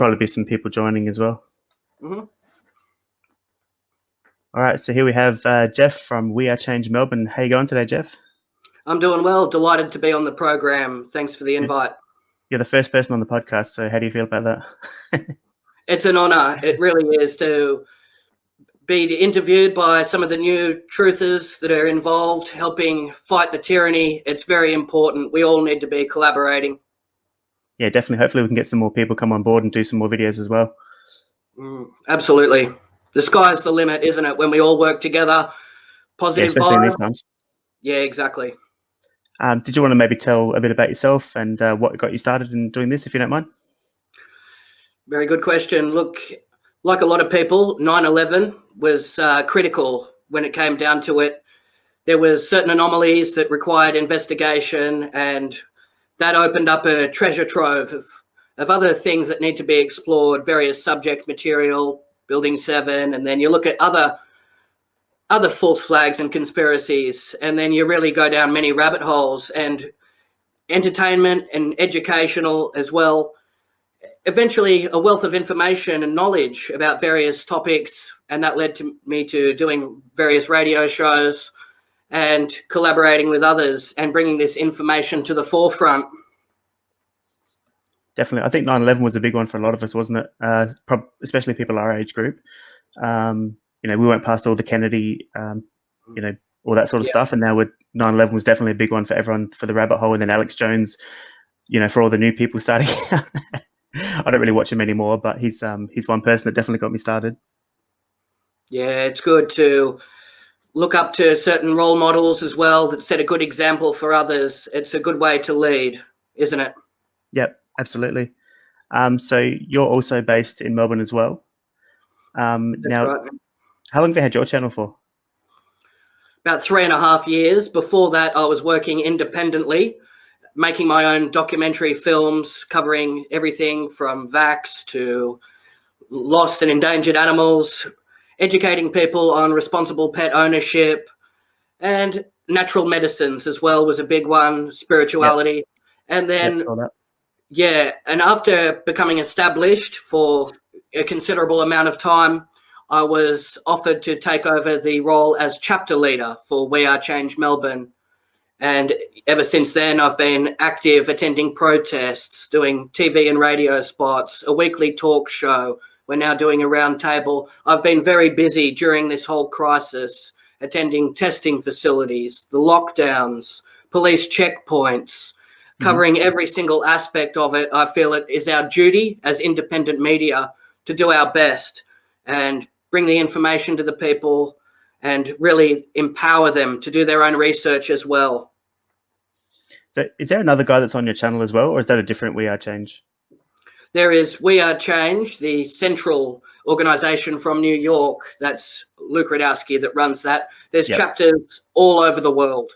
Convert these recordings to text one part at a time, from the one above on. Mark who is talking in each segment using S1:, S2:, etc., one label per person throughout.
S1: probably be some people joining as well.
S2: Mm-hmm.
S1: All right, so here we have Jeff from We Are Change Melbourne. How you going today, Jeff?
S2: I'm doing well. Delighted to be on the program. Thanks for the invite.
S1: You're the first person on the podcast, so how do you feel about that?
S2: It's an honor. It really is to be interviewed by some of the new truthers that are involved, helping fight the tyranny. It's very important. We all need to be collaborating.
S1: Yeah, definitely. Hopefully we can get some more people come on board and do some more videos as well.
S2: Absolutely. The sky's the limit, isn't it? When we all work together, positive
S1: especially in
S2: vibes.
S1: these times.
S2: Yeah, exactly.
S1: Did you want to maybe tell a bit about yourself and what got you started in doing this, if you don't mind?
S2: Very good question. Look, like a lot of people, 9/11 was critical when it came down to it. There was certain anomalies that required investigation, and that opened up a treasure trove of other things that need to be explored, various subject material, Building 7, and then you look at other false flags and conspiracies, and then you really go down many rabbit holes, and entertainment and educational as well. Eventually, a wealth of information and knowledge about various topics, and that led to me to doing various radio shows and collaborating with others and bringing this information to the forefront.
S1: Definitely. I think 9/11 was a big one for a lot of us, wasn't it? Especially people our age group. We went past all the Kennedy, all that sort of stuff. And now 9/11 was definitely a big one for everyone, for the rabbit hole. And then Alex Jones, for all the new people starting out. I don't really watch him anymore, but he's one person that definitely got me started. Yeah,
S2: it's good to look up to certain role models as well that set a good example for others. It's a good way to lead, isn't it?
S1: Yep, absolutely. So you're also based in Melbourne as well. Now, right. How long have you had your channel for?
S2: About 3.5 years. Before that, I was working independently, making my own documentary films covering everything from vax to lost and endangered animals, educating people on responsible pet ownership, and natural medicines as well was a big one, spirituality. Yep. And then, and after becoming established for a considerable amount of time, I was offered to take over the role as chapter leader for We Are Change Melbourne. And ever since then, I've been active, attending protests, doing TV and radio spots, a weekly talk show. We're now doing a round table. I've been very busy during this whole crisis, attending testing facilities, the lockdowns, police checkpoints, covering every single aspect of it. I feel it is our duty as independent media to do our best and bring the information to the people and really empower them to do their own research as well.
S1: So is there another guy that's on your channel as well, or is that a different We Are Change?
S2: There is We Are Change, the central organization from New York. That's Luke Radowski that runs that. There's chapters all over the world.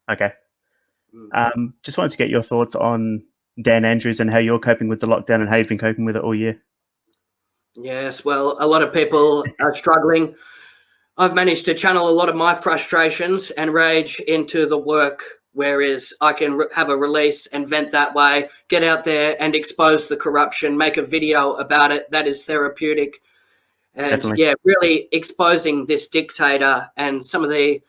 S1: Okay. Just wanted to get your thoughts on Dan Andrews and how you're coping with the lockdown and how you've been coping with it all year.
S2: Yes, well, a lot of people are struggling. I've managed to channel a lot of my frustrations and rage into the work, whereas I can have a release and vent that way, get out there and expose the corruption, make a video about it. That is therapeutic. And
S1: Definitely.
S2: Really exposing this dictator and some of the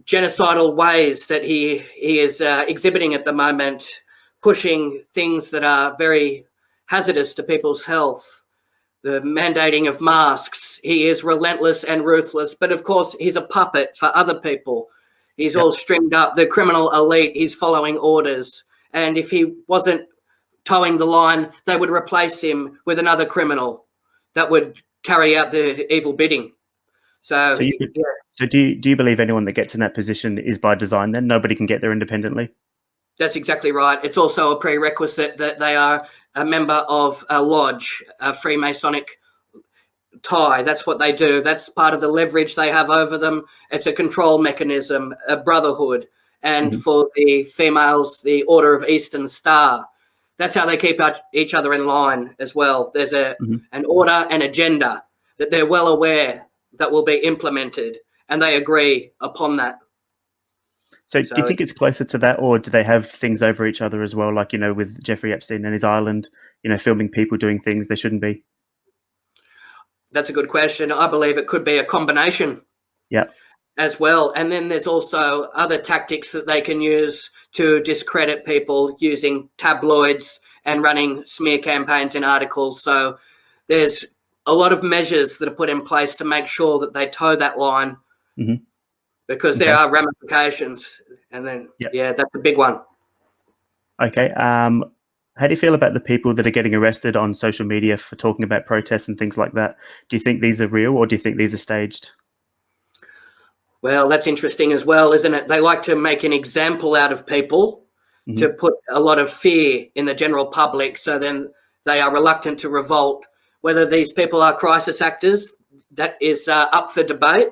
S2: genocidal ways that he is exhibiting at the moment, pushing things that are very hazardous to people's health. The mandating of masks. He is relentless and ruthless, but of course he's a puppet for other people. He's all stringed up. The criminal elite, he's following orders. And if he wasn't towing the line, they would replace him with another criminal that would carry out the evil bidding. So
S1: do you believe anyone that gets in that position is by design then? Nobody can get there independently?
S2: That's exactly right. It's also a prerequisite that they are a member of a lodge, a Freemasonic tie. That's what they do. That's part of the leverage they have over them. It's a control mechanism, a brotherhood. And for the females, the Order of Eastern Star. That's how they keep each other in line as well. There's an order and agenda that they're well aware that will be implemented, and they agree upon that.
S1: So do you think it's closer to that, or do they have things over each other as well? Like, with Jeffrey Epstein and his island, filming people doing things they shouldn't be?
S2: That's a good question. I believe it could be a combination.
S1: Yeah.
S2: As well. And then there's also other tactics that they can use to discredit people using tabloids and running smear campaigns in articles. So there's a lot of measures that are put in place to make sure that they toe that line, because there are ramifications. And then, that's a big one.
S1: Okay. How do you feel about the people that are getting arrested on social media for talking about protests and things like that? Do you think these are real, or do you think these are staged?
S2: Well, that's interesting as well, isn't it? They like to make an example out of people to put a lot of fear in the general public, so then they are reluctant to revolt. Whether these people are crisis actors, that is up for debate.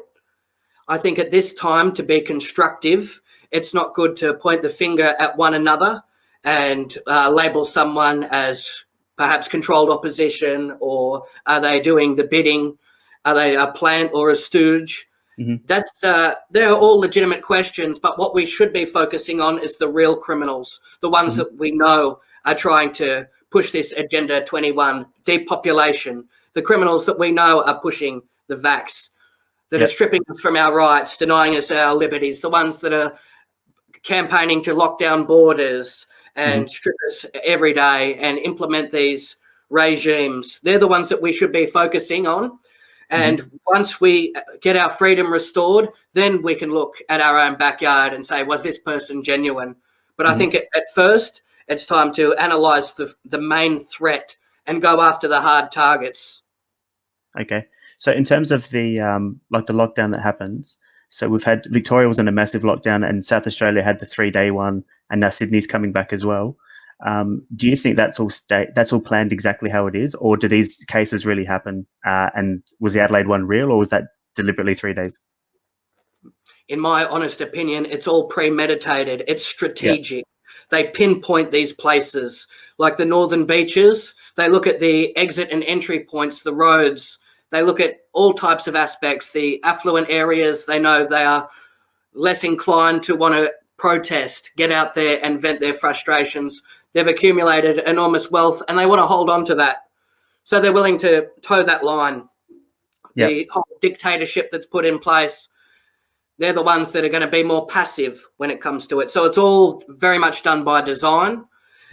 S2: I think at this time, to be constructive, it's not good to point the finger at one another and label someone as perhaps controlled opposition, or are they doing the bidding? Are they a plant or a stooge? They're all legitimate questions, but what we should be focusing on is the real criminals, the ones that we know are trying to push this Agenda 21 depopulation, the criminals that we know are pushing the vax, that are stripping us from our rights, denying us our liberties, the ones that are campaigning to lock down borders and strip us every day and implement these regimes. They're the ones that we should be focusing on. And once we get our freedom restored, then we can look at our own backyard and say, was this person genuine? But I think at first, it's time to analyse the main threat and go after the hard targets.
S1: Okay. So in terms of the the lockdown that happens, so we've had Victoria was in a massive lockdown, and South Australia had the 3-day one, and now Sydney's coming back as well. Do you think that's all planned exactly how it is, or do these cases really happen? And was the Adelaide one real, or was that deliberately 3 days?
S2: In my honest opinion, it's all premeditated. It's strategic. They pinpoint these places, like the northern beaches. They look at the exit and entry points, the roads. They look at all types of aspects. The affluent areas, they know they are less inclined to want to protest, get out there and vent their frustrations. They've accumulated enormous wealth and they want to hold on to that. So they're willing to toe that line. The whole dictatorship that's put in place, they're the ones that are going to be more passive when it comes to it. So it's all very much done by design.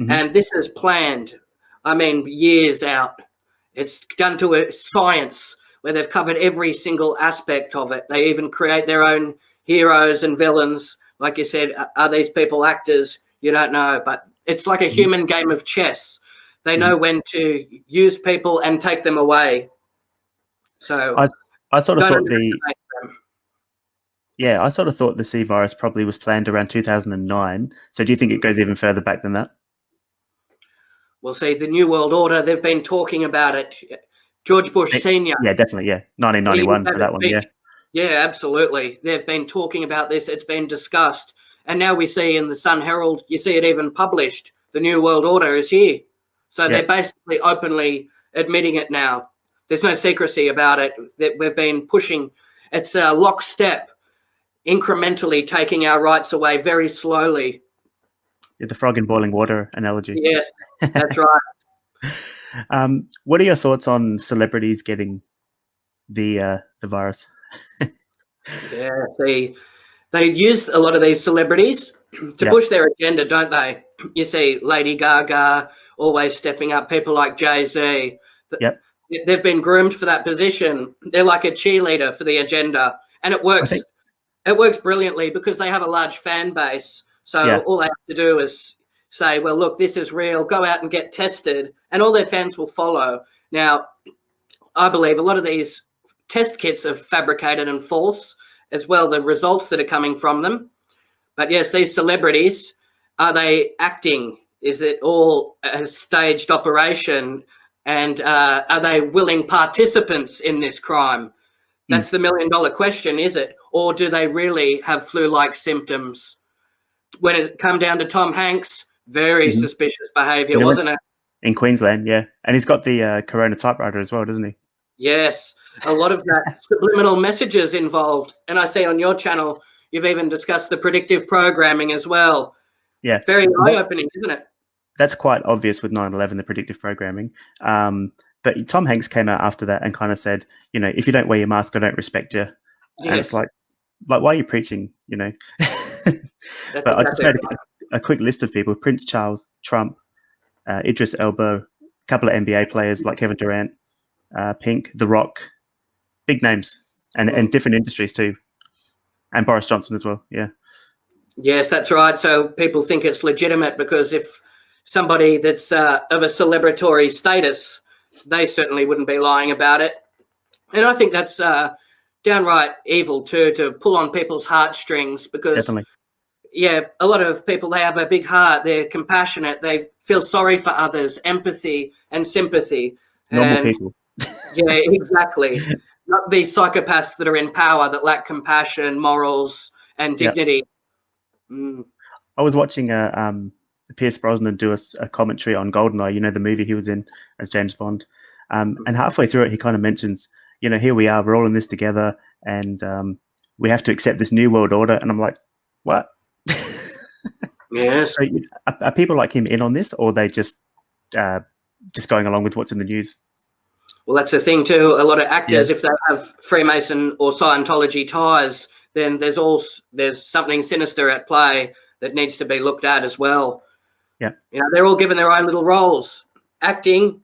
S2: And this is planned, years out. It's done to a science where they've covered every single aspect of it. They even create their own heroes and villains. Like you said, are these people actors? You don't know, but it's like a human game of chess. They know when to use people and take them away. So
S1: I sort of thought I sort of thought the C virus probably was planned around 2009. So do you think it goes even further back than that?
S2: Well, see, the New World Order, they've been talking about it. George Bush Sr.
S1: Yeah, definitely, 1991 for that one,
S2: Yeah, absolutely. They've been talking about this. It's been discussed. And now we see in the Sun Herald, you see it even published, the New World Order is here. So they're basically openly admitting it now. There's no secrecy about it. That we've been pushing. It's a lockstep, incrementally taking our rights away very slowly.
S1: The frog in boiling water analogy.
S2: Yes, that's right.
S1: What are your thoughts on celebrities getting the virus?
S2: See, they use a lot of these celebrities to push their agenda, don't they? You see Lady Gaga always stepping up, people like Jay-Z. They've been groomed for that position. They're like a cheerleader for the agenda. And it works. It works brilliantly because they have a large fan base. So all they have to do is say, well, look, this is real. Go out and get tested. And all their fans will follow. Now, I believe a lot of these test kits are fabricated and false as well, the results that are coming from them. But yes, these celebrities, are they acting? Is it all a staged operation? And are they willing participants in this crime? That's the $1 million question, is it? Or do they really have flu-like symptoms? When it come down to Tom Hanks, very suspicious behaviour, wasn't it?
S1: In Queensland, and he's got the Corona typewriter as well, doesn't he?
S2: Yes, a lot of that subliminal messages involved. And I see on your channel, You've even discussed the predictive programming as well.
S1: Yeah.
S2: Very eye-opening, isn't it?
S1: That's quite obvious with 9/11, the predictive programming. But Tom Hanks came out after that and kind of said, you know, if you don't wear your mask, I don't respect you. And it's like, why are you preaching, you know? But I just made a quick list of people: Prince Charles, Trump, Idris Elba, a couple of NBA players like Kevin Durant, Pink, The Rock, big names, and different industries too, and Boris Johnson as well. Yeah.
S2: Yes, that's right. So people think it's legitimate because if somebody that's of a celebratory status, they certainly wouldn't be lying about it. And I think that's downright evil too, to pull on people's heartstrings, because
S1: Definitely.
S2: Yeah, a lot of people, they have a big heart, they're compassionate, they feel sorry for others, empathy and sympathy.
S1: Normal people.
S2: Yeah, exactly. Not these psychopaths that are in power that lack compassion, morals and dignity.
S1: Yep. I was watching Pierce Brosnan do a commentary on GoldenEye, you know, the movie he was in as James Bond. And halfway through it, he kind of mentions, you know, here we are, we're all in this together, and we have to accept this new world order. And I'm like, what?
S2: Yes.
S1: So, are people like him in on this, or are they just going along with what's in the news?
S2: Well, that's the thing too. A lot of actors, if they have Freemason or Scientology ties, then there's something sinister at play that needs to be looked at as well.
S1: Yeah.
S2: You know, they're all given their own little roles, acting,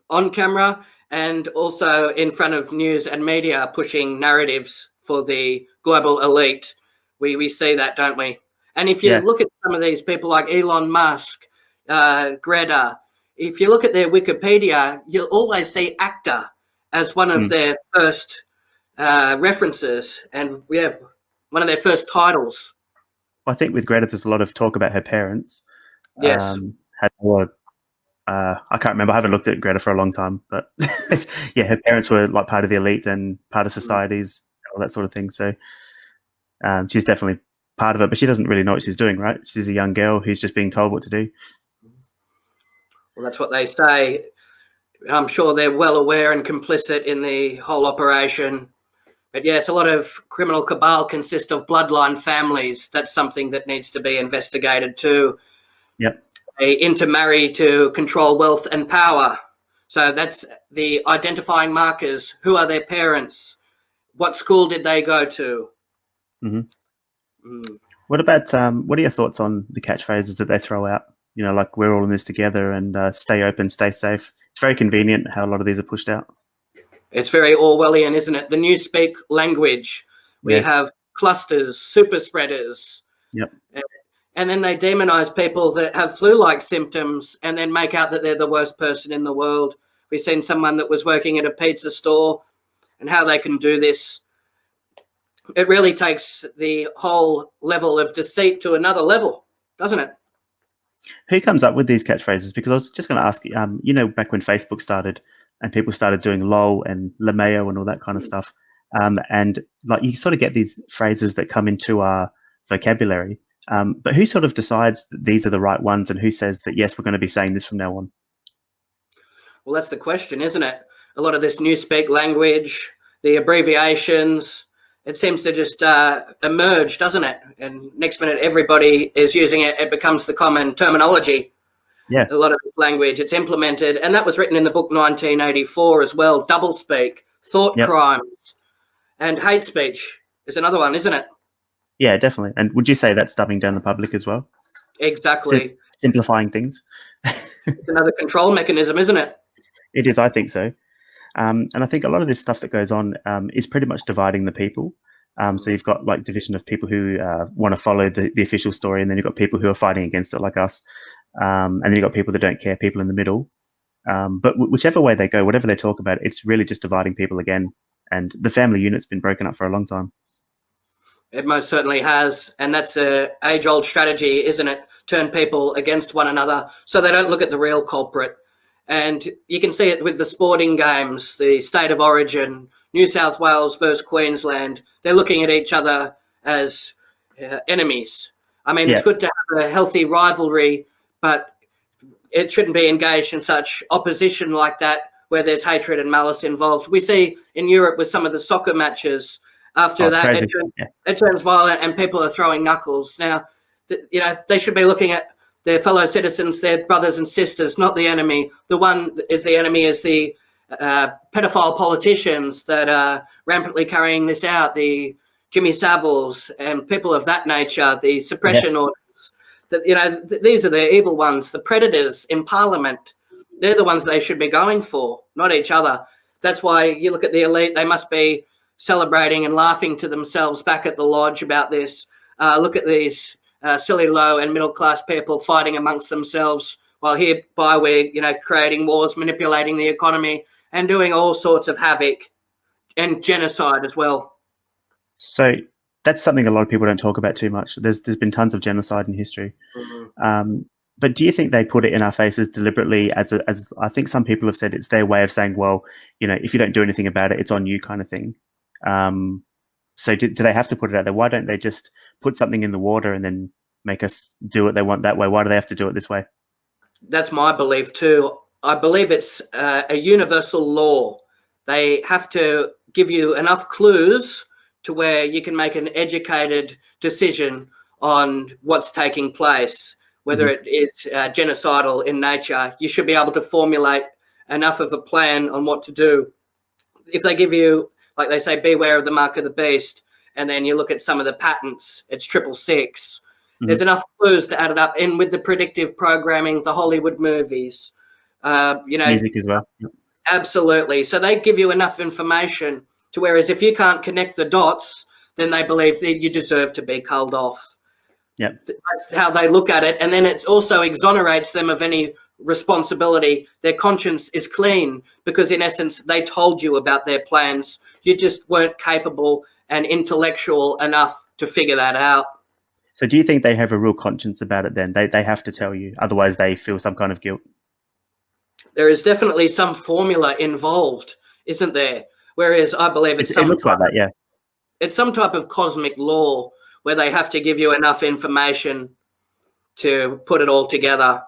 S2: on camera, and also in front of news and media, pushing narratives for the global elite. We see that, don't we? And if you look at some of these people like Elon Musk, Greta, if you look at their Wikipedia, you'll always see actor as one of their first references, and we have one of their first titles.
S1: I think with Greta, there's a lot of talk about her parents.
S2: Yes.
S1: I can't remember. I haven't looked at Greta for a long time, but yeah, her parents were like part of the elite and part of societies, all that sort of thing. So she's definitely part of it, but she doesn't really know what she's doing, right? She's a young girl who's just being told what to do.
S2: Well, that's what they say. I'm sure they're well aware and complicit in the whole operation. But yes, a lot of criminal cabal consist of bloodline families. That's something that needs to be investigated too.
S1: Yep.
S2: They intermarry to control wealth and power. So that's the identifying markers. Who are their parents? What school did they go to?
S1: What about what are your thoughts on the catchphrases that they throw out? You know, like we're all in this together and stay open, stay safe. It's very convenient how a lot of these are pushed out.
S2: It's very Orwellian, isn't it? The newspeak language. We have clusters, super spreaders.
S1: Yep.
S2: And then they demonize people that have flu-like symptoms and then make out that they're the worst person in the world. We've seen someone that was working at a pizza store and how they can do this. It really takes the whole level of deceit to another level, doesn't it?
S1: Who comes up with these catchphrases? Because I was just going to ask you, you know, back when Facebook started and people started doing LOL and LMAO and all that kind of stuff, and like you sort of get these phrases that come into our vocabulary, but who sort of decides that these are the right ones, and who says that, yes, we're going to be saying this from now on?
S2: Well, that's the question, isn't it? A lot of this newspeak language, the abbreviations, it seems to just emerge, doesn't it? And next minute, everybody is using it. It becomes the common terminology.
S1: Yeah.
S2: A lot of this language, it's implemented. And that was written in the book 1984 as well. Doublespeak, thought crimes, and hate speech is another one, isn't it?
S1: Yeah, definitely. And would you say that's dumbing down the public as well?
S2: Exactly.
S1: Simplifying things.
S2: It's another control mechanism, isn't it?
S1: It is, I think so. And I think a lot of this stuff that goes on is pretty much dividing the people. So you've got like division of people who want to follow the official story, and then you've got people who are fighting against it like us. And then you've got people that don't care, people in the middle. But whichever way they go, whatever they talk about, it's really just dividing people again. And the family unit's been broken up for a long time.
S2: It most certainly has. And that's an age-old strategy, isn't it? Turn people against one another so they don't look at the real culprit. And you can see it with the sporting games, the state of origin, New South Wales versus Queensland. They're looking at each other as enemies. I mean, it's good to have a healthy rivalry, but it shouldn't be engaged in such opposition like that where there's hatred and malice involved. We see in Europe with some of the soccer matches, After
S1: it's
S2: that,
S1: crazy.
S2: it turns violent and people are throwing knuckles. Now, they should be looking at their fellow citizens, their brothers and sisters, not the enemy. The one is the enemy is the pedophile politicians that are rampantly carrying this out, the Jimmy Saviles and people of that nature, the suppression orders. These are the evil ones, the predators in Parliament. They're the ones they should be going for, not each other. That's why you look at the elite, they must be celebrating and laughing to themselves back at the lodge about this. Look at these silly low and middle class people fighting amongst themselves, while hereby we're creating wars, manipulating the economy, and doing all sorts of havoc and genocide as well.
S1: So that's something a lot of people don't talk about too much. There's been tons of genocide in history. But do you think they put it in our faces deliberately as I think some people have said it's their way of saying, well, if you don't do anything about it, it's on you kind of thing. So do they have to put it out there? Why don't they just put something in the water and then make us do what they want that way? Why do they have to do it this way?
S2: That's my belief too. I believe it's a universal law. They have to give you enough clues to where you can make an educated decision on what's taking place, whether it is genocidal in nature. You should be able to formulate enough of a plan on what to do. If they give you, like they say, beware of the mark of the beast, and then you look at some of the patents, it's 666. There's enough clues to add it up. And with the predictive programming, the Hollywood movies,
S1: music as well.
S2: Absolutely. So they give you enough information to whereas if you can't connect the dots, then they believe that you deserve to be culled off.
S1: Yep.
S2: That's how they look at it. And then it also exonerates them of any responsibility. Their conscience is clean because in essence, they told you about their plans. You just weren't capable and intellectual enough to figure that out.
S1: So do you think they have a real conscience about it then? They have to tell you, otherwise they feel some kind of guilt?
S2: There is definitely some formula involved, isn't there? Whereas I believe it looks
S1: like that, yeah.
S2: It's some type of cosmic law where they have to give you enough information to put it all together.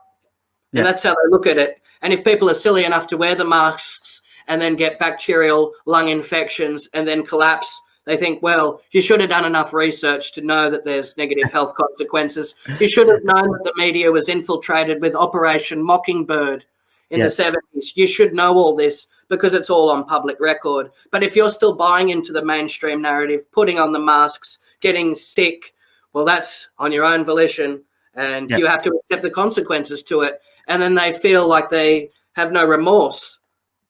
S2: And that's how they look at it. And if people are silly enough to wear the masks and then get bacterial lung infections and then collapse, they think, well, you should have done enough research to know that there's negative health consequences. You should have known that the media was infiltrated with Operation Mockingbird in the 70s. You should know all this because it's all on public record. But if you're still buying into the mainstream narrative, putting on the masks, getting sick, well, that's on your own volition, and you have to accept the consequences to it. And then they feel like they have no remorse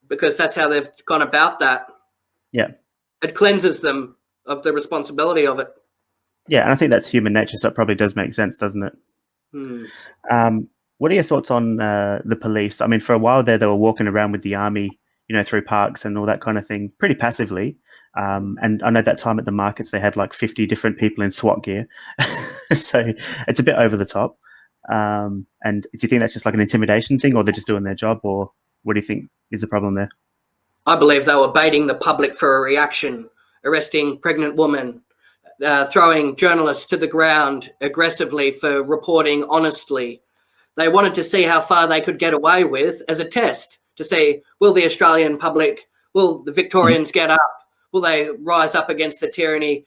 S2: because that's how they've gone about that.
S1: Yeah.
S2: It cleanses them of the responsibility of it.
S1: Yeah, and I think that's human nature, so it probably does make sense, doesn't it? What are your thoughts on the police? I mean, for a while there, they were walking around with the army, through parks and all that kind of thing, pretty passively. And I know that time at the markets, they had like 50 different people in SWAT gear. So it's a bit over the top. And do you think that's just like an intimidation thing, or they're just doing their job, or what do you think is the problem there?
S2: I believe they were baiting the public for a reaction, arresting pregnant women, throwing journalists to the ground aggressively for reporting honestly. They wanted to see how far they could get away with as a test to see, will the Australian public, will the Victorians get up? Will they rise up against the tyranny,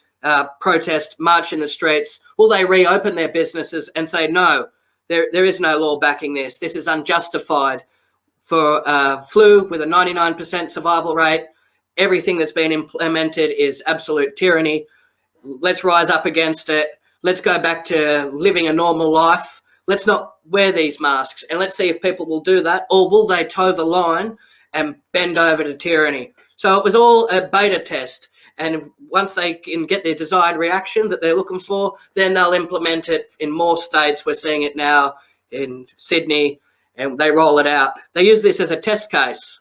S2: protest, march in the streets? Will they reopen their businesses and say, no, there is no law backing this. This is unjustified. For flu with a 99% survival rate, everything that's been implemented is absolute tyranny. Let's rise up against it. Let's go back to living a normal life. Let's not wear these masks, and let's see if people will do that, or will they toe the line and bend over to tyranny? So it was all a beta test, and once they can get their desired reaction that they're looking for, then they'll implement it in more states. We're seeing it now in Sydney, and they roll it out. They use this as a test case.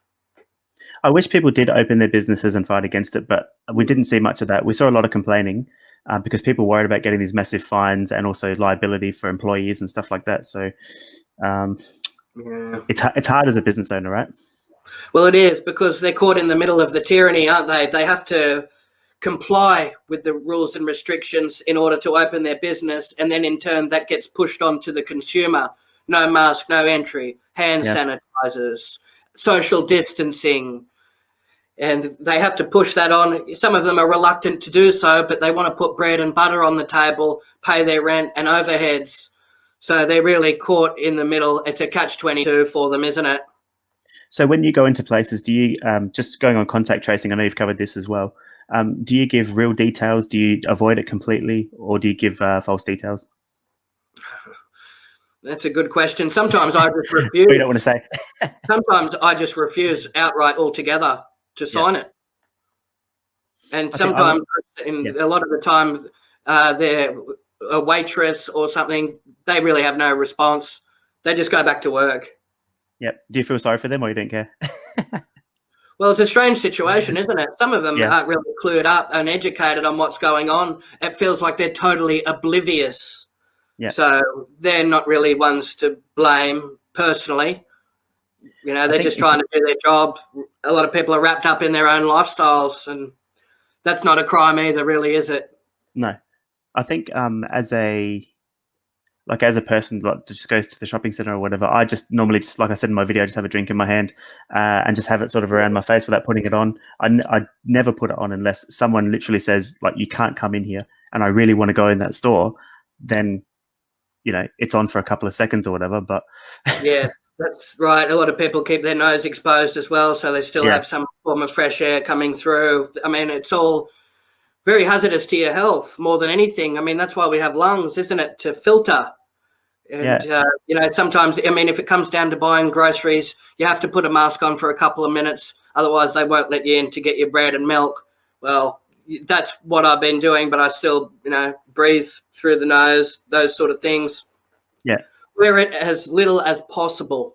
S1: I wish people did open their businesses and fight against it, but we didn't see much of that. We saw a lot of complaining because people worried about getting these massive fines and also liability for employees and stuff like that. So it's hard as a business owner, right?
S2: Well, it is, because they're caught in the middle of the tyranny, aren't they? They have to comply with the rules and restrictions in order to open their business, and then in turn that gets pushed on to the consumer. No mask, no entry, hand sanitizers, social distancing. and they have to push that on. Some of them are reluctant to do so, but they want to put bread and butter on the table, pay their rent and overheads. So they're really caught in the middle. It's a catch-22 for them, isn't it?
S1: So when you go into places, do you, just going on contact tracing, I know you've covered this as well, do you give real details? Do you avoid it completely, or do you give false details?
S2: That's a good question. Sometimes I just refuse.
S1: We don't want to say.
S2: Sometimes I just refuse outright altogether to sign it. And sometimes, a lot of the time, they're a waitress or something. They really have no response. They just go back to work.
S1: Yep. Do you feel sorry for them, or you don't care?
S2: Well, it's a strange situation, isn't it? Some of them aren't really clued up and educated on what's going on. It feels like they're totally oblivious. Yeah. So they're not really ones to blame personally. You know, they're just trying to do their job. A lot of people are wrapped up in their own lifestyles, and that's not a crime either, really, is it?
S1: No. I think as a person that just goes to the shopping center or whatever, I just normally, just like I said in my video, I just have a drink in my hand and just have it sort of around my face without putting it on. I never put it on unless someone literally says, like, you can't come in here, and I really want to go in that store, then, you know, it's on for a couple of seconds or whatever. But
S2: yeah, that's right. A lot of people keep their nose exposed as well, so they still have some form of fresh air coming through. I mean, it's all very hazardous to your health more than anything. I mean, that's why we have lungs, isn't it? To filter. And, you know, sometimes, I mean, if it comes down to buying groceries, you have to put a mask on for a couple of minutes. Otherwise, they won't let you in to get your bread and milk. Well, that's what I've been doing, but I still, you know, breathe through the nose, those sort of things.
S1: Yeah.
S2: Wear it as little as possible.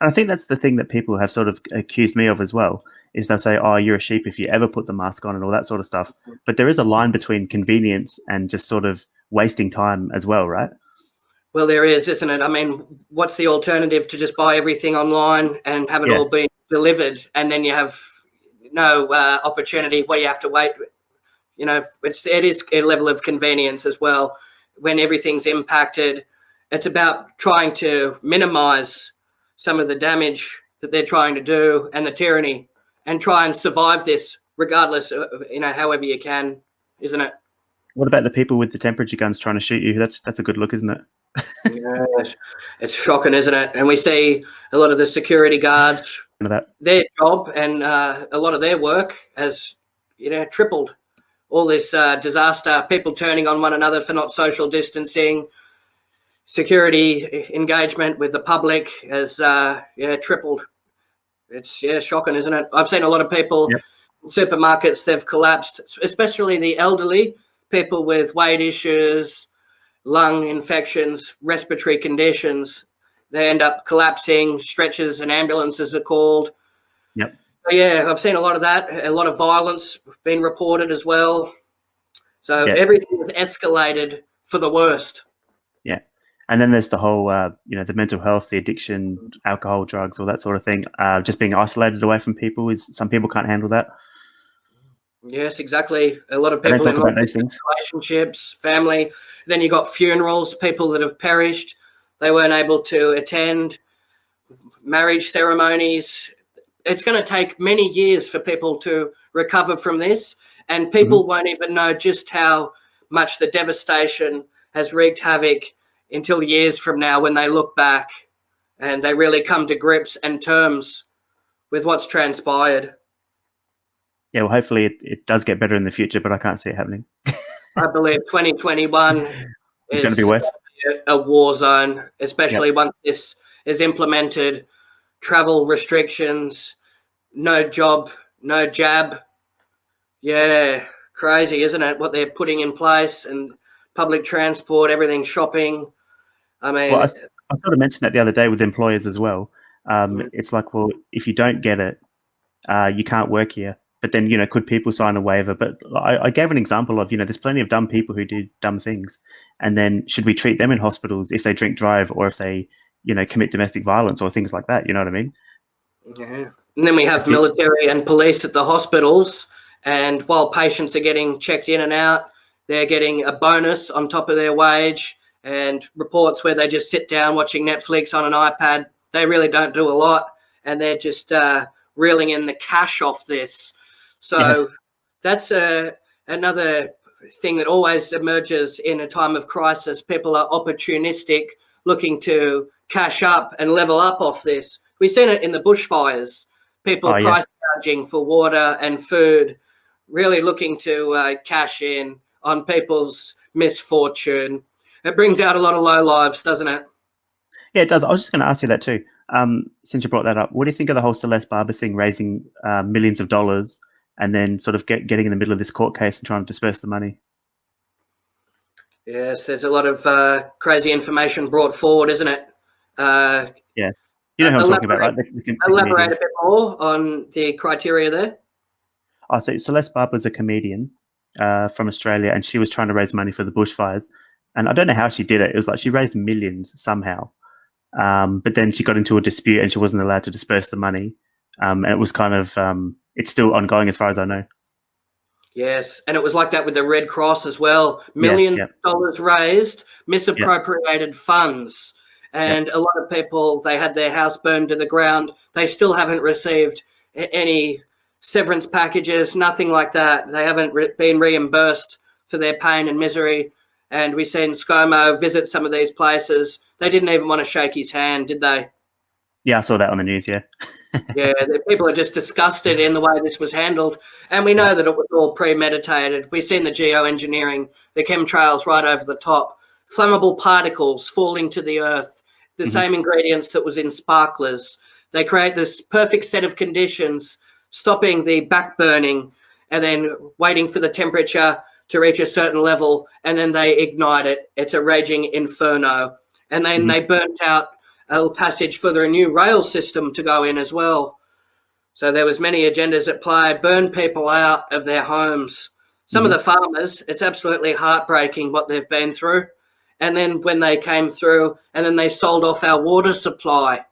S1: And I think that's the thing that people have sort of accused me of as well, is they'll say, oh, you're a sheep if you ever put the mask on and all that sort of stuff. But there is a line between convenience and just sort of wasting time as well, right?
S2: Well, there is, isn't it? I mean, what's the alternative to just buy everything online and have it all be delivered, and then you have no opportunity where you have to wait? You know, it is a level of convenience as well. When everything's impacted, it's about trying to minimize some of the damage that they're trying to do and the tyranny, and try and survive this regardless of, you know, however you can, isn't it?
S1: What about the people with the temperature guns trying to shoot you? That's a good look, isn't it?
S2: Yeah, it's shocking, isn't it? And we see a lot of the security guards, their job and a lot of their work has, you know, tripled. All this disaster, people turning on one another for not social distancing, security engagement with the public has tripled. It's shocking, isn't it? I've seen a lot of people in supermarkets, they've collapsed, especially the elderly, people with weight issues, lung infections, respiratory conditions. They end up collapsing. Stretchers and ambulances are called.
S1: Yep.
S2: So, yeah, I've seen a lot of that. A lot of violence been reported as well. So everything has escalated for the worst.
S1: Yeah. And then there's the whole, you know, the mental health, the addiction, alcohol, drugs, all that sort of thing. Just being isolated away from people some people can't handle that.
S2: Yes, exactly. A lot of people in relationships, family. Then you got funerals, people that have perished. They weren't able to attend marriage ceremonies. It's going to take many years for people to recover from this, and people won't even know just how much the devastation has wreaked havoc until years from now, when they look back and they really come to grips and terms with what's transpired.
S1: Yeah, well, hopefully it does get better in the future, but I can't see it happening.
S2: I believe 2021 is
S1: going to be worse.
S2: A war zone, especially once this is implemented. Travel restrictions, no job, no jab. Yeah, crazy, isn't it, what they're putting in place, and public transport, everything, shopping. I mean,
S1: well, I sort of mentioned that the other day with employers as well. It's like, well, if you don't get it, you can't work here. But then, you know, could people sign a waiver? But I gave an example of, you know, there's plenty of dumb people who do dumb things. And then should we treat them in hospitals if they drink drive, or if they, you know, commit domestic violence or things like that? You know what I mean?
S2: Yeah. And then we have military and police at the hospitals. And while patients are getting checked in and out, they're getting a bonus on top of their wage, and reports where they just sit down watching Netflix on an iPad. They really don't do a lot. And they're just reeling in the cash off this. So that's another thing that always emerges in a time of crisis. People are opportunistic, looking to cash up and level up off this. We've seen it in the bushfires, people price gouging for water and food, really looking to cash in on people's misfortune. It brings out a lot of low lives, doesn't it?
S1: Yeah, it does. I was just going to ask you that too. Since you brought that up, what do you think of the whole Celeste Barber thing, raising millions of dollars and then sort of getting in the middle of this court case and trying to disperse the money?
S2: Yes, there's a lot of crazy information brought forward, isn't it?
S1: Yeah. You know who I'm talking about, right?
S2: Elaborate a bit more on the criteria there.
S1: Oh, so Celeste Barber was a comedian from Australia, and she was trying to raise money for the bushfires. And I don't know how she did it. It was like she raised millions somehow. But then she got into a dispute and she wasn't allowed to disperse the money. And it was kind of, it's still ongoing as far as I know.
S2: Yes, and it was like that with the Red Cross as well. Millions of dollars raised, misappropriated funds. And a lot of people, they had their house burned to the ground. They still haven't received any severance packages, nothing like that. They haven't been reimbursed for their pain and misery. And we seen ScoMo visit some of these places. They didn't even want to shake his hand, did they?
S1: Yeah, I saw that on the news, yeah.
S2: Yeah, the people are just disgusted in the way this was handled. And we know that it was all premeditated. We've seen the geoengineering, the chemtrails right over the top, flammable particles falling to the earth, the same ingredients that was in sparklers. They create this perfect set of conditions, stopping the back burning and then waiting for the temperature to reach a certain level, and then they ignite it. It's a raging inferno. And then they burnt out a passage for their new rail system to go in as well. So there was many agendas at play, burn people out of their homes. Some of the farmers, it's absolutely heartbreaking what they've been through. And then when they came through and then they sold off our water supply,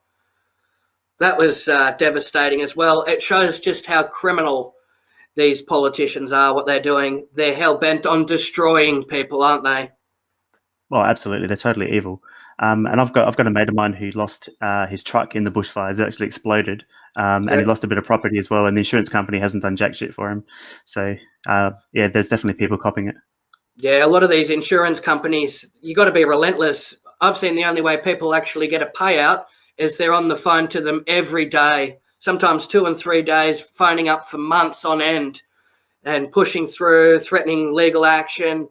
S2: that was devastating as well. It shows just how criminal these politicians are, what they're doing. They're hell-bent on destroying people, aren't they?
S1: Well, absolutely. They're totally evil. And I've got a mate of mine who lost his truck in the bushfires. It actually exploded, and he lost a bit of property as well. And the insurance company hasn't done jack shit for him. So, yeah, there's definitely people copping it.
S2: Yeah, a lot of these insurance companies, you got to be relentless. I've seen the only way people actually get a payout is they're on the phone to them every day, sometimes 2 and 3 days, phoning up for months on end and pushing through, threatening legal action,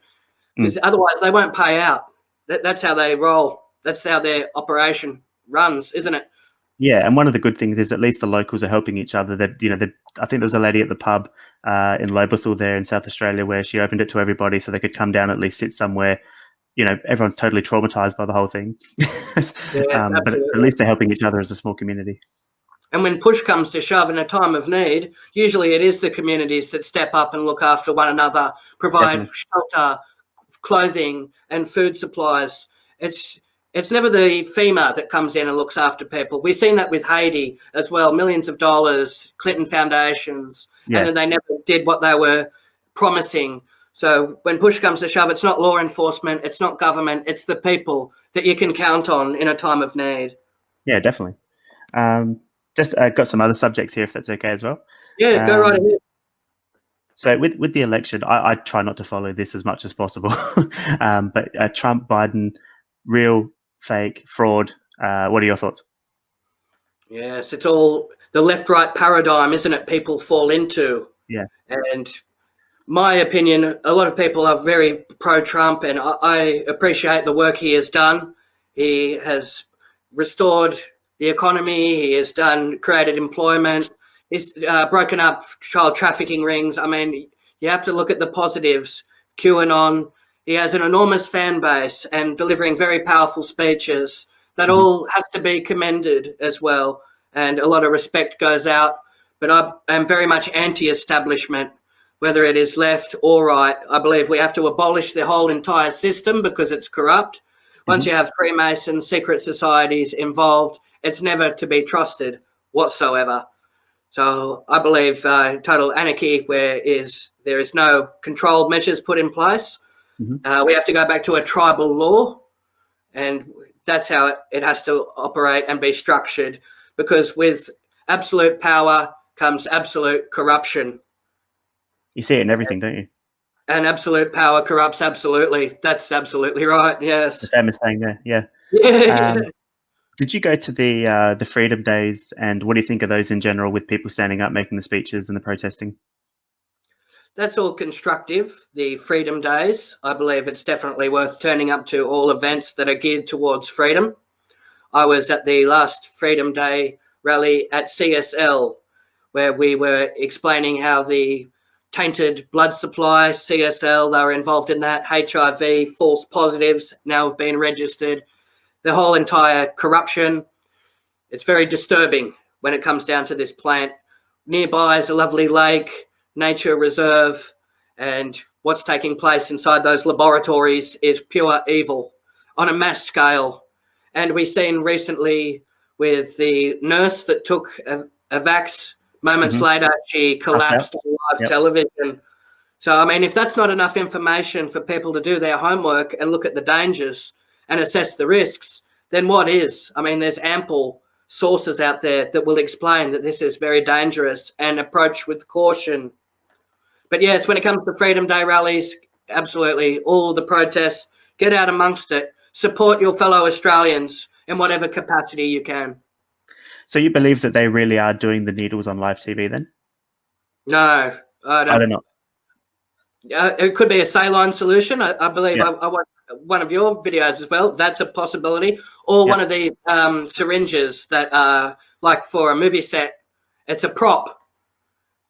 S2: because otherwise they won't pay out. That's how they roll. That's how their operation runs, isn't it?
S1: Yeah, and one of the good things is at least the locals are helping each other. I think there was a lady at the pub in Lobethal there in South Australia where she opened it to everybody so they could come down, at least sit somewhere. You know, everyone's totally traumatized by the whole thing. But at least they're helping each other as a small community.
S2: And when push comes to shove in a time of need, usually it is the communities that step up and look after one another, provide shelter, clothing and food supplies. It's never the FEMA that comes in and looks after people. We've seen that with Haiti as well, millions of dollars, Clinton foundations, and then they never did what they were promising. So when push comes to shove, it's not law enforcement, it's not government, it's the people that you can count on in a time of need.
S1: Yeah, definitely. Just got some other subjects here, if that's okay as well.
S2: Yeah, go right ahead.
S1: So with the election, I try not to follow this as much as possible. But Trump, Biden, real, fake, fraud. What are your thoughts?
S2: Yes, it's all the left-right paradigm, isn't it? People fall into.
S1: Yeah.
S2: And my opinion, a lot of people are very pro-Trump, and I appreciate the work he has done. He has restored the economy. He has created employment. He's broken up child trafficking rings. I mean, you have to look at the positives. QAnon. He has an enormous fan base and delivering very powerful speeches. That all has to be commended as well. And a lot of respect goes out. But I am very much anti-establishment, whether it is left or right. I believe we have to abolish the whole entire system because it's corrupt. Once you have Freemasons, secret societies involved, it's never to be trusted whatsoever. So I believe total anarchy where there is no controlled measures put in place. We have to go back to a tribal law, and that's how it has to operate and be structured, because with absolute power comes absolute corruption.
S1: You see it in everything, don't you?
S2: And absolute power corrupts absolutely. That's absolutely right. Yes.
S1: The famous saying there. Yeah.
S2: Yeah.
S1: Did you go to the Freedom Days, and what do you think of those in general, with people standing up, making the speeches and the protesting?
S2: That's all constructive. The Freedom Days, I believe it's definitely worth turning up to all events that are geared towards freedom. I was at the last Freedom Day rally at CSL, where we were explaining how the tainted blood supply, CSL, they were involved in that, HIV, false positives now have been registered, the whole entire corruption. It's very disturbing when it comes down to this plant. Nearby is a lovely lake, nature reserve, and what's taking place inside those laboratories is pure evil on a mass scale. And we've seen recently with the nurse that took a vax, moments later, she collapsed on live television. So, I mean, if that's not enough information for people to do their homework and look at the dangers and assess the risks, then what is? I mean, there's ample sources out there that will explain that this is very dangerous and approach with caution. But yes, when it comes to Freedom Day rallies, absolutely, all the protests, get out amongst it, support your fellow Australians in whatever capacity you can.
S1: So you believe that they really are doing the needles on live TV then?
S2: No, I don't.
S1: They're not.
S2: It could be a saline solution. I believe I watched one of your videos as well. That's a possibility. Or one of these syringes that are like for a movie set. It's a prop.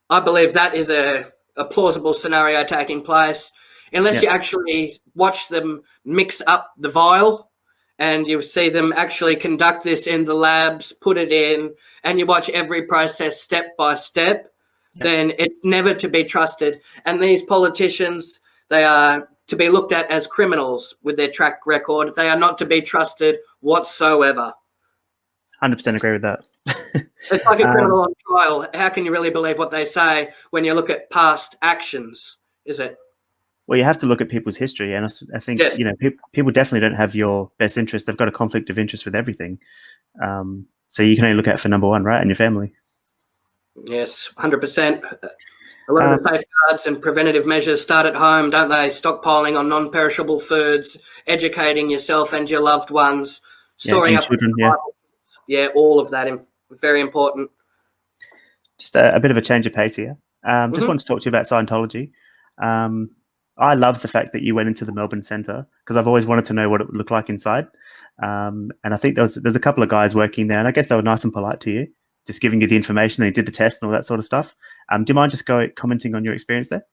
S2: I believe that is a plausible scenario taking place. Unless you actually watch them mix up the vial and you see them actually conduct this in the labs, put it in, and you watch every process step by step, then it's never to be trusted. And these politicians, they are to be looked at as criminals with their track record. They are not to be trusted whatsoever.
S1: 100% agree with that.
S2: It's like a criminal on trial. How can you really believe what they say when you look at past actions, is it?
S1: Well, you have to look at people's history, and I think you know people definitely don't have your best interest. They've got a conflict of interest with everything. So you can only look out for number one, right, and your family.
S2: Yes, 100%. A lot of the safeguards and preventative measures start at home, don't they? Stockpiling on non-perishable foods, educating yourself and your loved ones, storing up
S1: children.
S2: All of that very important.
S1: Just a bit of a change of pace here. Just wanted to talk to you about Scientology. I love the fact that you went into the Melbourne Centre, because I've always wanted to know what it would look like inside. And I think there's a couple of guys working there, and I guess they were nice and polite to you, just giving you the information. They did the test and all that sort of stuff. Do you mind just commenting on your experience there?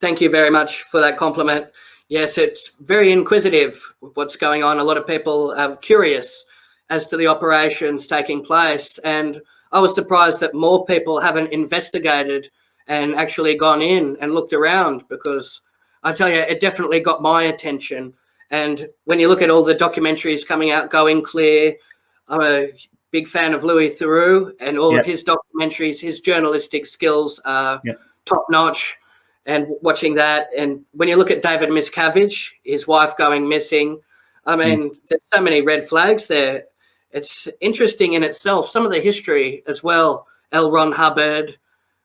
S2: Thank you very much for that compliment. Yes, it's very inquisitive what's going on. A lot of people are curious as to the operations taking place. And I was surprised that more people haven't investigated and actually gone in and looked around, because I tell you, it definitely got my attention. And when you look at all the documentaries coming out, Going Clear, I'm a big fan of Louis Theroux and all of his documentaries. His journalistic skills are top notch. And watching that, and when you look at David Miscavige, his wife going missing, I mean, there's so many red flags there. It's interesting in itself. Some of the history as well, L. Ron Hubbard.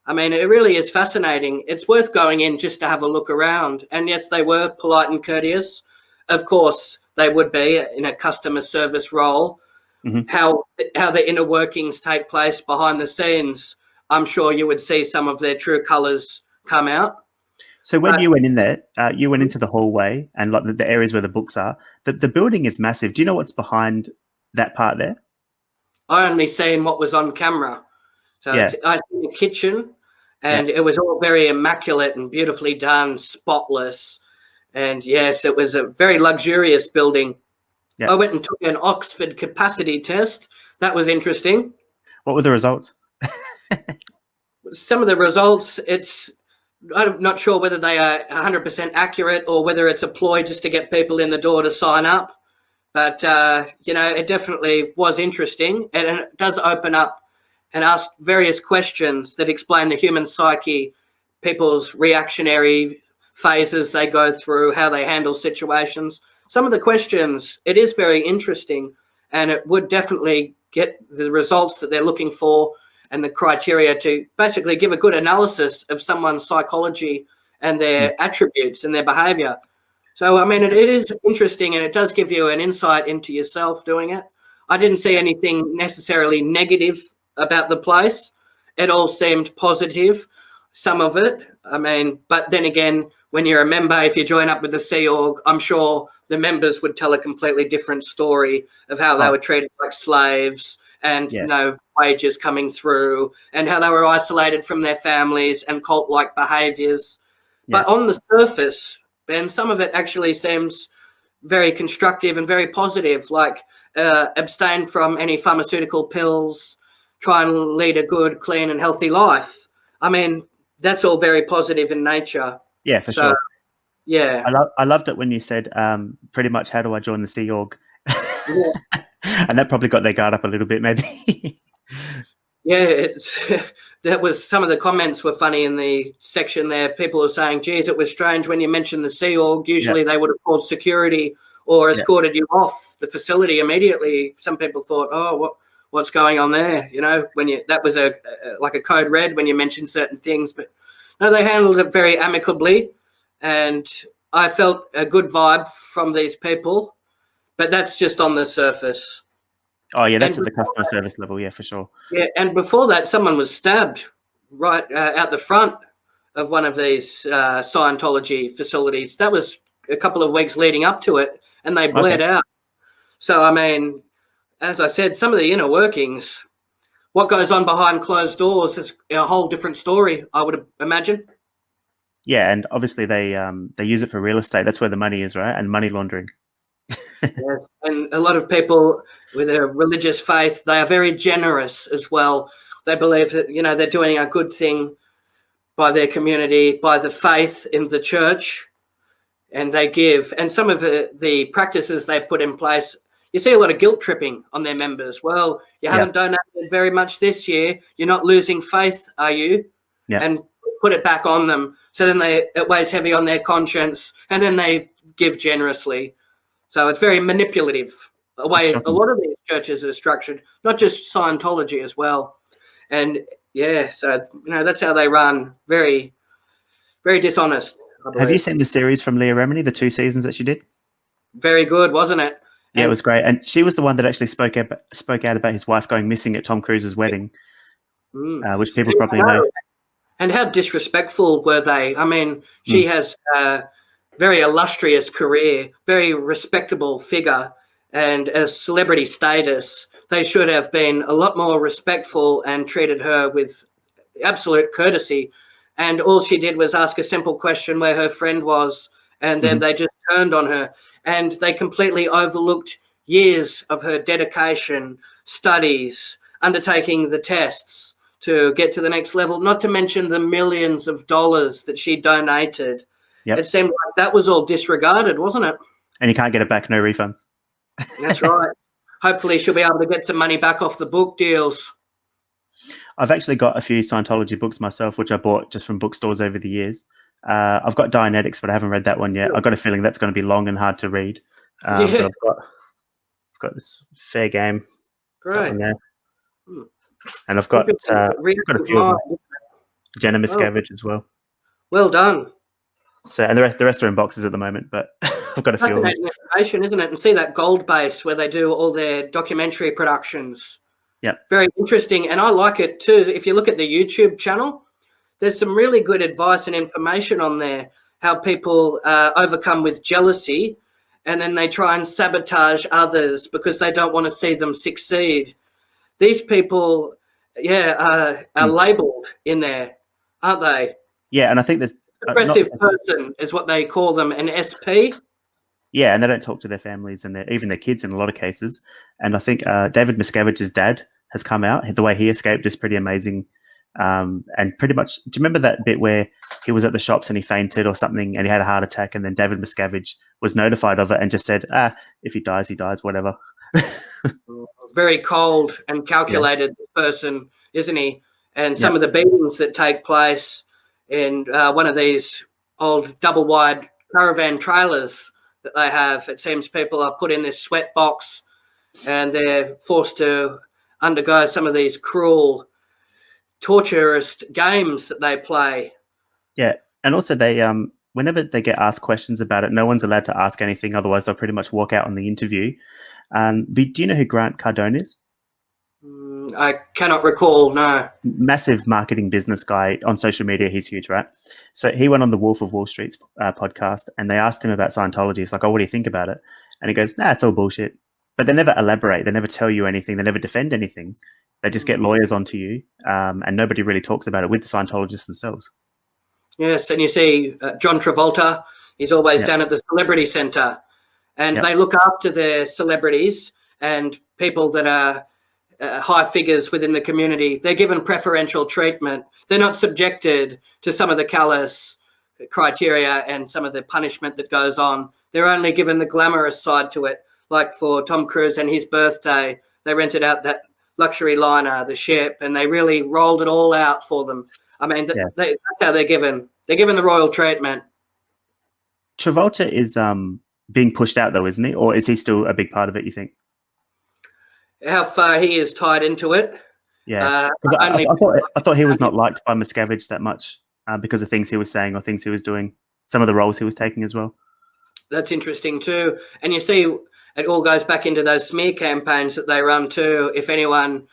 S2: I mean, it really is fascinating. It's worth going in just to have a look around. And yes, they were polite and courteous. Of course, they would be in a customer service role. How the inner workings take place behind the scenes, I'm sure you would see some of their true colours come out.
S1: So when you went in there, you went into the hallway and like the areas where the books are. The building is massive. Do you know what's behind that part there?
S2: I only seen what was on camera. So I seen the kitchen, and it was all very immaculate and beautifully done, spotless. And yes, it was a very luxurious building. Yeah. I went and took an Oxford capacity test. That was interesting.
S1: What were the results?
S2: Some of the results, I'm not sure whether they are 100% accurate or whether it's a ploy just to get people in the door to sign up. But, it definitely was interesting, and it does open up and ask various questions that explain the human psyche, people's reactionary phases they go through, how they handle situations. Some of the questions, it is very interesting, and it would definitely get the results that they're looking for and the criteria to basically give a good analysis of someone's psychology and their attributes and their behavior. So, I mean, it is interesting, and it does give you an insight into yourself doing it. I didn't see anything necessarily negative about the place. It all seemed positive, some of it. I mean, but then again, when you're a member, if you join up with the Sea Org, I'm sure the members would tell a completely different story of how they were treated like slaves and no wages coming through, and how they were isolated from their families and cult-like behaviours. But on the surface, Ben, some of it actually seems very constructive and very positive, like abstain from any pharmaceutical pills, try and lead a good, clean and healthy life. I mean, that's all very positive in nature.
S1: Yeah, for sure.
S2: Yeah.
S1: I loved it when you said pretty much, how do I join the Sea Org? And that probably got their guard up a little bit, maybe.
S2: Yeah, that was, some of the comments were funny in the section there. People were saying, geez, it was strange when you mentioned the Sea Org. Usually they would have called security or escorted you off the facility immediately. Some people thought, oh, what's going on there? You know, when that was like a code red when you mentioned certain things. But no, they handled it very amicably, and I felt a good vibe from these people. But that's just on the surface.
S1: Oh, yeah, that's at the customer service level, yeah, for sure.
S2: Yeah, and before that, someone was stabbed right out the front of one of these Scientology facilities. That was a couple of weeks leading up to it, and they bled out. So, I mean, as I said, some of the inner workings, what goes on behind closed doors is a whole different story, I would imagine.
S1: Yeah, and obviously they use it for real estate. That's where the money is, right? And money laundering.
S2: Yes, and a lot of people with a religious faith, they are very generous as well. They believe that, you know, they're doing a good thing by their community, by the faith in the church, and they give. And some of the practices they put in place, you see a lot of guilt tripping on their members. Well, you haven't donated very much this year. You're not losing faith, are you?
S1: Yeah.
S2: And put it back on them. So then it weighs heavy on their conscience, and then they give generously. So it's very manipulative, a way a lot of these churches are structured, not just Scientology as well. And yeah, so, you know, that's how they run. Very, very dishonest.
S1: Have you seen the series from Leah Remini, the 2 seasons that she did?
S2: Very good, wasn't it?
S1: Yeah, it was great. And she was the one that actually spoke out about his wife going missing at Tom Cruise's wedding, which people probably know.
S2: And how disrespectful were they? I mean, she has very illustrious career, very respectable figure, and a celebrity status. They should have been a lot more respectful and treated her with absolute courtesy. And all she did was ask a simple question where her friend was, and then they just turned on her. And they completely overlooked years of her dedication, studies, undertaking the tests to get to the next level, not to mention the millions of dollars that she donated. Yep. It seemed like that was all disregarded, wasn't it?
S1: And you can't get it back, no refunds.
S2: That's right. Hopefully she'll be able to get some money back off the book deals.
S1: I've actually got a few Scientology books myself, which I bought just from bookstores over the years. I've got Dianetics, but I haven't read that one yet. I've got a feeling that's going to be long and hard to read. But I've got this Fair Game.
S2: Great.
S1: In there. And I've got a few of them. Jenna Miscavige as well.
S2: Well done.
S1: So, and the rest are in boxes at the moment, but I've got a few of them.
S2: Information, isn't it? And see that Gold Base where they do all their documentary productions.
S1: Yeah.
S2: Very interesting. And I like it too. If you look at the YouTube channel, there's some really good advice and information on there, how people overcome with jealousy, and then they try and sabotage others because they don't want to see them succeed. These people, are labelled in there, aren't they?
S1: Yeah, and I think there's
S2: aggressive person is what they call them, an SP.
S1: Yeah, and they don't talk to their families and even their kids in a lot of cases. And I think David Miscavige's dad has come out. The way he escaped is pretty amazing. And pretty much, do you remember that bit where he was at the shops and he fainted or something and he had a heart attack, and then David Miscavige was notified of it and just said, if he dies, whatever.
S2: Very cold and calculated person, isn't he? And some of the beatings that take place in one of these old double-wide caravan trailers that they have, it seems people are put in this sweat box and they're forced to undergo some of these cruel torturous games that they play.
S1: Yeah, and also they whenever they get asked questions about it, no one's allowed to ask anything. Otherwise, they'll pretty much walk out on the interview. Do you know who Grant Cardone is?
S2: I cannot recall. No.
S1: Massive marketing business guy on social media. He's huge, right? So he went on the Wolf of Wall Street's podcast, and they asked him about Scientology. It's like, oh, what do you think about it? And he goes, nah, it's all bullshit. But they never elaborate. They never tell you anything. They never defend anything. They just get lawyers onto you, and nobody really talks about it with the Scientologists themselves.
S2: Yes, and you see John Travolta, he's always down at the Celebrity Centre, and they look after their celebrities and people that are high figures within the community. They're given preferential treatment. They're not subjected to some of the callous criteria and some of the punishment that goes on. They're only given the glamorous side to it. Like for Tom Cruise and his birthday, they rented out that luxury liner, the ship, and they really rolled it all out for them. I mean, that's how they're given. They're given the royal treatment.
S1: Travolta is being pushed out, though, isn't he? Or is he still a big part of it, you think?
S2: How far he is tied into it?
S1: Yeah. I thought he was not liked by Miscavige that much because of things he was saying or things he was doing, some of the roles he was taking as well.
S2: That's interesting too. And you see, it all goes back into those smear campaigns that they run too. If anyone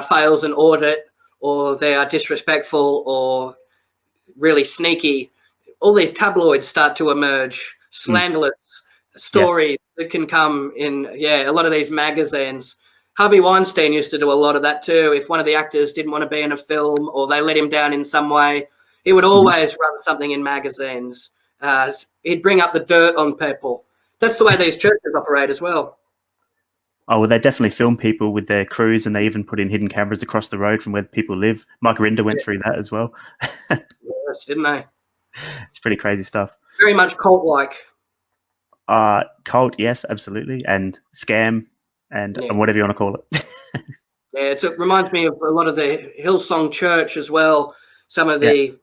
S2: fails an audit or they are disrespectful or really sneaky, all these tabloids start to emerge, slanderous stories that can come in, a lot of these magazines. Harvey Weinstein used to do a lot of that too. If one of the actors didn't want to be in a film or they let him down in some way, he would always run something in magazines. He'd bring up the dirt on people. That's the way these churches operate as well.
S1: Oh, well, they definitely film people with their crews, and they even put in hidden cameras across the road from where people live. Mike Rinder went through that as well.
S2: Yes, didn't they?
S1: It's pretty crazy stuff.
S2: Very much cult-like.
S1: Cult, yes, absolutely, and scam, and whatever you want to call it.
S2: It reminds me of a lot of the Hillsong Church as well. Some of the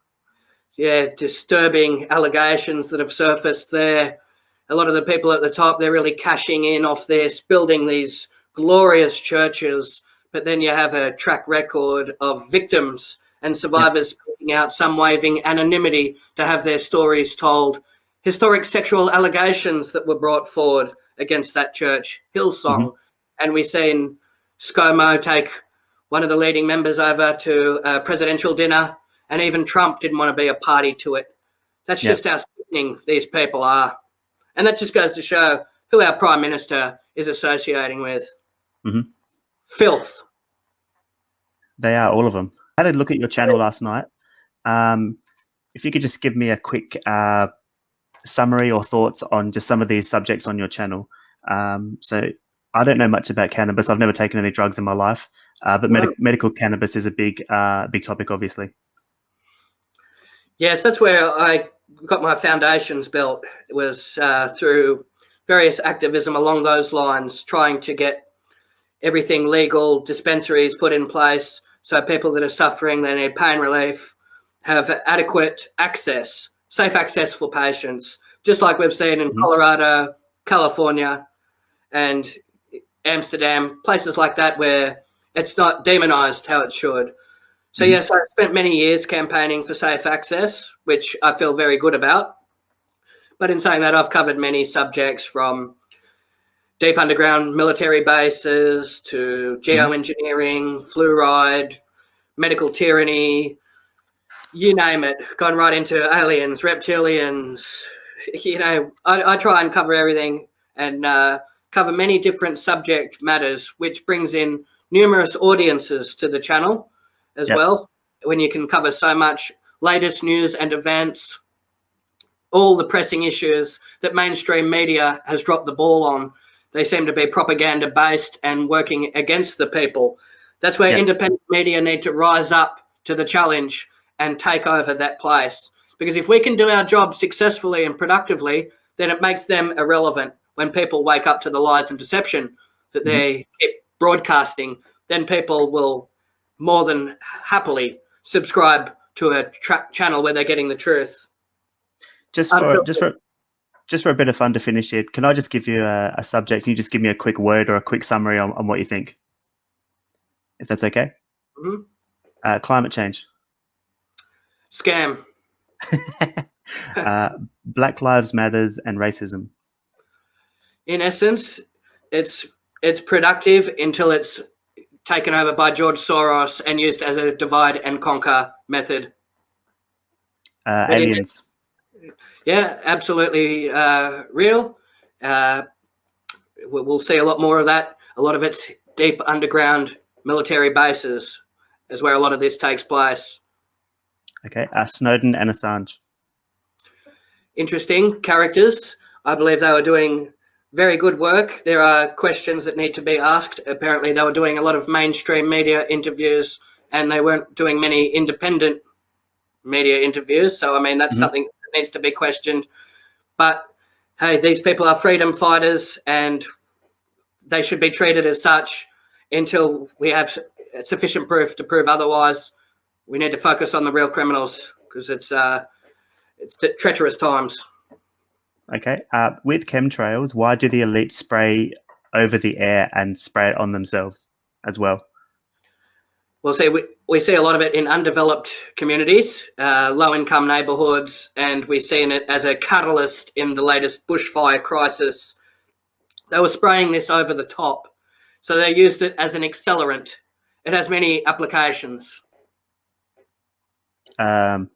S2: disturbing allegations that have surfaced there. A lot of the people at the top, they're really cashing in off this, building these glorious churches, but then you have a track record of victims and survivors speaking out, some waiving anonymity to have their stories told. Historic sexual allegations that were brought forward against that church, Hillsong. And we've seen ScoMo take one of the leading members over to a presidential dinner, and even Trump didn't want to be a party to it. That's just how sickening these people are. And that just goes to show who our Prime Minister is associating with. Filth.
S1: They are, all of them. I had a look at your channel last night. If you could just give me a quick summary or thoughts on just some of these subjects on your channel. So I don't know much about cannabis. I've never taken any drugs in my life, but medical cannabis is a big topic, obviously.
S2: Yes, that's where I got my foundations built. It was through various activism along those lines, trying to get everything legal, dispensaries put in place so people that are suffering, they need pain relief, have adequate access, safe access for patients, just like we've seen in Colorado, California, and Amsterdam, places like that where it's not demonized how it should. So, yes, I spent many years campaigning for safe access, which I feel very good about. But in saying that, I've covered many subjects from deep underground military bases to geoengineering, fluoride, medical tyranny, you name it, gone right into aliens, reptilians. You know, I try and cover everything and cover many different subject matters, which brings in numerous audiences to the channel as well, when you can cover so much latest news and events, all the pressing issues that mainstream media has dropped the ball on. They seem to be propaganda based and working against the people. That's where independent media need to rise up to the challenge and take over that place. Because if we can do our job successfully and productively, then it makes them irrelevant. When people wake up to the lies and deception that they keep broadcasting, then people will more than happily subscribe to a channel where they're getting the truth.
S1: Just for a bit of fun to finish it, can I just give you a subject? Can you just give me a quick word or a quick summary on what you think? If that's okay. Climate change.
S2: Scam.
S1: Black Lives Matters and racism.
S2: In essence, it's productive until it's taken over by George Soros and used as a divide and conquer method.
S1: Aliens.
S2: Yeah, absolutely real. We'll see a lot more of that. A lot of it's deep underground military bases is where a lot of this takes place.
S1: Okay. Snowden and Assange.
S2: Interesting characters. I believe they were doing very good work. There are questions that need to be asked. Apparently, they were doing a lot of mainstream media interviews, and they weren't doing many independent media interviews. So, I mean, that's something that needs to be questioned. But, hey, these people are freedom fighters, and they should be treated as such until we have sufficient proof to prove otherwise. We need to focus on the real criminals because it's treacherous times.
S1: Okay. With chemtrails, why do the elite spray over the air and spray it on themselves as well?
S2: Well, see, we see a lot of it in undeveloped communities, low-income neighbourhoods, and we've seen it as a catalyst in the latest bushfire crisis. They were spraying this over the top. So they used it as an accelerant. It has many applications.
S1: So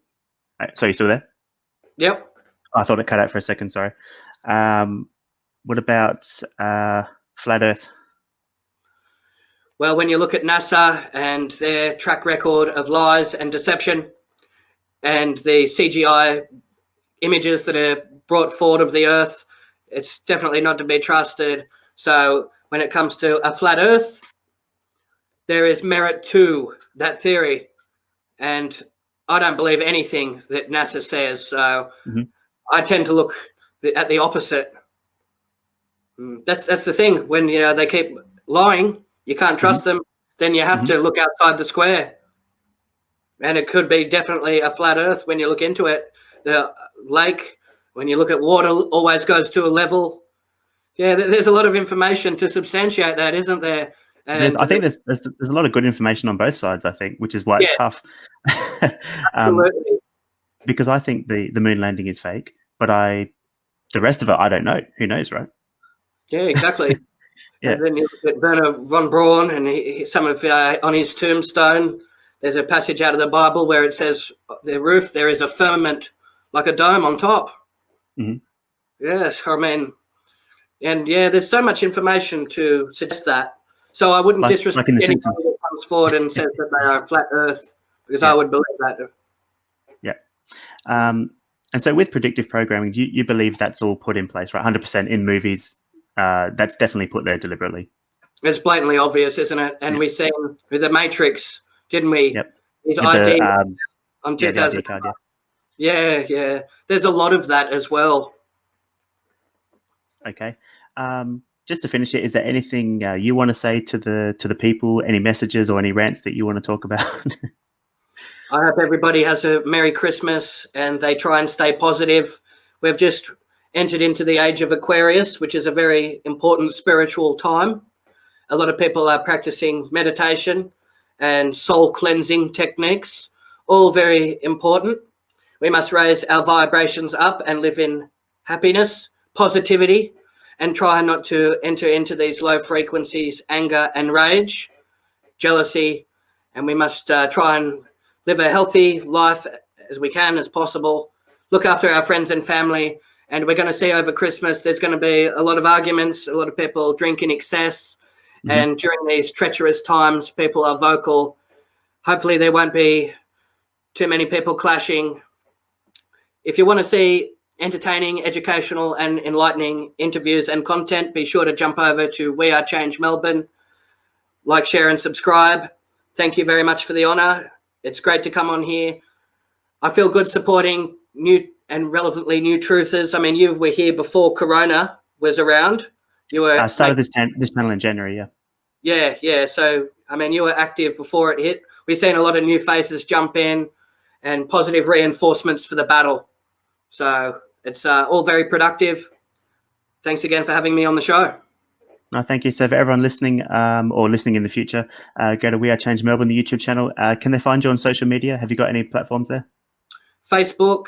S1: you still there?
S2: Yep.
S1: I thought it cut out for a second, sorry. What about flat Earth?
S2: Well, when you look at NASA and their track record of lies and deception and the CGI images that are brought forward of the Earth, it's definitely not to be trusted. So when it comes to a flat Earth, there is merit to that theory. And I don't believe anything that NASA says. So I tend to look at the opposite. That's the thing. When they keep lying, you can't trust them. Then you have to look outside the square. And it could be definitely a flat Earth when you look into it. The lake, when you look at water, always goes to a level. Yeah, there's a lot of information to substantiate that, isn't there? And
S1: I think there's a lot of good information on both sides, I think, which is why it's tough.
S2: Absolutely.
S1: Because I think the moon landing is fake, but the rest of it, I don't know. Who knows, right?
S2: Yeah, exactly.
S1: Yeah.
S2: And then you look at Werner von Braun, and some of on his tombstone, there's a passage out of the Bible where it says, the roof, there is a firmament like a dome on top. Yes, I mean, and yeah, there's so much information to suggest that. So I wouldn't disrespect anybody that comes forward and says that they are a flat Earth, because I would believe that.
S1: Yeah. And so with predictive programming, you believe that's all put in place, right? 100% in movies. That's definitely put there deliberately.
S2: It's blatantly obvious, isn't it? And we seen with the Matrix, didn't we?
S1: Yep.
S2: His ID on
S1: the
S2: 2000.
S1: ID card,
S2: Yeah. There's a lot of that as well.
S1: Okay. Just to finish it, is there anything you want to say to the people? Any messages or any rants that you want to talk about?
S2: I hope everybody has a Merry Christmas and they try and stay positive. We've just entered into the age of Aquarius, which is a very important spiritual time. A lot of people are practicing meditation and soul cleansing techniques, all very important. We must raise our vibrations up and live in happiness, positivity, and try not to enter into these low frequencies, anger and rage, jealousy, and we must try and live a healthy life as we can, as possible, look after our friends and family. And we're going to see over Christmas, there's going to be a lot of arguments, a lot of people drink in excess. And during these treacherous times, people are vocal. Hopefully there won't be too many people clashing. If you want to see entertaining, educational and enlightening interviews and content, be sure to jump over to We Are Change Melbourne. Like, share and subscribe. Thank you very much for the honour. It's great to come on here. I feel good supporting new and relevantly new truthers. I mean, you were here before Corona was around. You were
S1: started this channel in January,
S2: Yeah. So, I mean, you were active before it hit. We've seen a lot of new faces jump in and positive reinforcements for the battle. So it's all very productive. Thanks again for having me on the show.
S1: No, thank you. So for everyone listening or listening in the future, go to We Are Change Melbourne, the YouTube channel. Can they find you on social media? Have you got any platforms there?
S2: Facebook,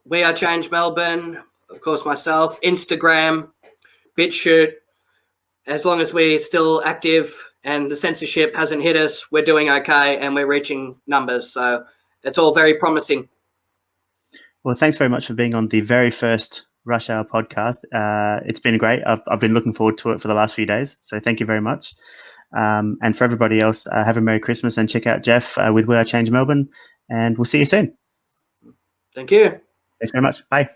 S2: We Are Change Melbourne, of course, myself, Instagram, BitChute. As long as we're still active and the censorship hasn't hit us, we're doing okay and we're reaching numbers. So it's all very promising.
S1: Well, thanks very much for being on the very first Rush Hour podcast. It's been great. I've been looking forward to it for the last few days. So thank you very much. And for everybody else, have a Merry Christmas and check out Jeff with We Are Change Melbourne. And we'll see you soon.
S2: Thank you.
S1: Thanks very much. Bye.